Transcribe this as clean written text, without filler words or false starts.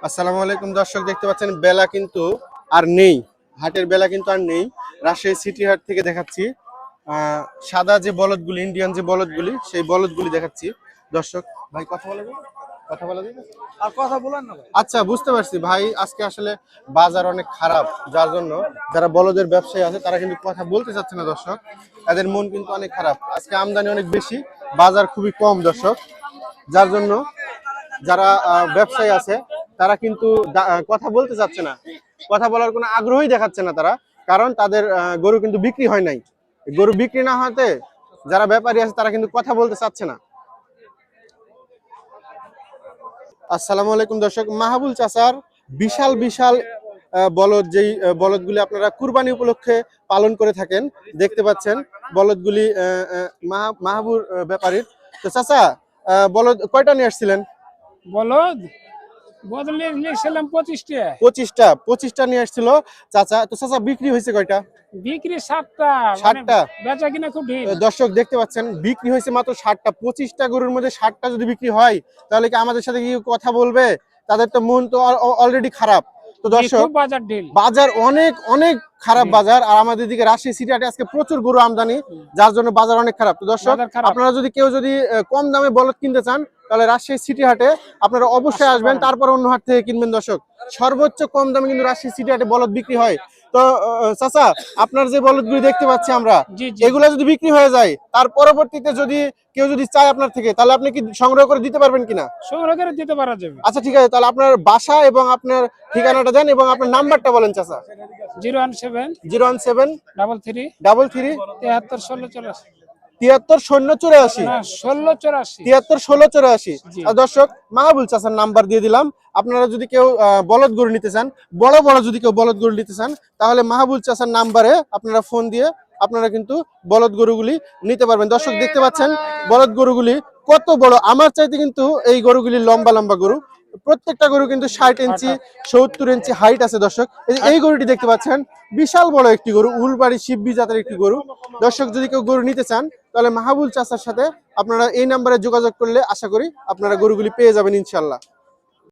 আসসালামু আলাইকুম দর্শক, দেখতে পাচ্ছেন বেলা কিন্তু আর নেই, হাটের বেলা কিন্তু আর নেই। রাজশাহী সিটি হাট থেকে দেখাচ্ছি সাদা যে বলদগুলি, ইন্ডিয়ান যে বলদগুলি, সেই বলদগুলি দেখাচ্ছি দর্শক। ভাই কথা বলা যাবে? কথা বলা যাবে? আর কথা বলেন না ভাই। আচ্ছা, বুঝতে পারছি ভাই, আজকে আসলে বাজার অনেক খারাপ, যার জন্য যারা বলদের ব্যবসায়ী আছে তারা কিন্তু কথা বলতে চাচ্ছে না দর্শক। তাদের মন কিন্তু অনেক খারাপ, আজকে আমদানি অনেক বেশি, বাজার খুবই কম দর্শক, যার জন্য যারা ব্যবসায়ী আছে তারা কিন্তু কথা বলতে চাচ্ছে না, কথা বলার কোনো আগ্রহই দেখাচ্ছে না তারা, কারণ তাদের গরু কিন্তু বিক্রি হয় নাই। গরু বিক্রি না হতে যারা ব্যাপারী আছে তারা কিন্তু কথা বলতে চাচ্ছে না। আসসালামু আলাইকুম দর্শক, মাহাবুল চাচার বিশাল বিশাল বলদ, যেই বলদগুলি আপনারা কুরবানি উপলক্ষে পালন করে থাকেন, দেখতে পাচ্ছেন বলদগুলি মাহাবুর ব্যাপারীর। তো চাচা, বলদ কয়টা নিয়ে আসছিলেন? বলদ বদলে নিয়েছিলাম 25টা। 25টা নিয়ে আসছিল চাচা। তো চাচা, বিক্রি হয়েছে কয়টা? বিক্রি 7টা। 60টা। বেচা কিনা খুব ঢিল। দর্শক দেখতে পাচ্ছেন, বিক্রি হয়েছে মাত্র 60টা। 25টা গরুর মধ্যে 60টা যদি বিক্রি হয়, তাহলে কি আমাদের সাথে কি কথা বলবে? তাদের তো মন তো অলরেডি খারাপ। তো দর্শক, বাজার ঢিল, বাজার অনেক অনেক খারাপ বাজার, আর আমাদের দিকে রাজশাহী সিটি হাটে আজকে প্রচুর গরু আমদানি, যার জন্য বাজার অনেক খারাপ। তো দর্শক, আপনারা যদি কেউ কম দামে বলদ কিনতে চান, তাহলে রাজশাহী সিটি হাটে আপনারা অবশ্যই আসবেন, তারপর অন্য হাট থেকে কিনবেন দর্শক। সর্বোচ্চ কম দামে কিন্তু রাজশাহী সিটি হাটে বলদ বিক্রি হয়। তো চাচা, আপনার যে বলদগুলি দেখতে পাচ্ছি আমরা, এগুলা যদি বিক্রি হয়ে যায়, তার পরবর্তীতে যদি কেউ চায় আপনার থেকে, তাহলে আপনি কি সংগ্রহ করে দিতে পারবেন কিনা? সংগ্রহ করে দিতে পারা যাবে। আচ্ছা, ঠিক আছে, তাহলে আপনার বাসা এবং আপনার ঠিকানাটা দেন এবং আপনার নাম্বারটা বলেন চাচা। 017 017 33 33 73 16 84। 73 084 16 84 73 16 84। দর্শক, মাহবুল চাচার নাম্বার দিয়ে দিলাম। আপনারা যদি কেউ বলদ গরু নিতে চান, বড় বড় যদি কেউ বলদ গরু নিতে চান, তাহলে মাহবুল চাচার নাম্বারে আপনারা ফোন দিয়ে আপনারা কিন্তু বলদ গরুগুলি নিতে পারবেন। দর্শক দেখতে পাচ্ছেন বলদ গরুগুলি কত বড়, আমার চাইতে কিন্তু এই গরুগুলি লম্বা লম্বা গরু। প্রত্যেকটা গরু কিন্তু 60 ইঞ্চি 70 ইঞ্চি হাইট আছে দর্শক। এই গরুটি দেখতে পাচ্ছেন, বিশাল বড় একটি গরু, উলবাড়ি শিববি জাতের একটি গরু। দর্শক, যদি কেউ গরু নিতে চান, তাহলে মাহবুল চাচার সাথে আপনারা এই নাম্বারে যোগাযোগ করলে আশা করি আপনারা গরুগুলি পেয়ে যাবেন ইনশাল্লাহ।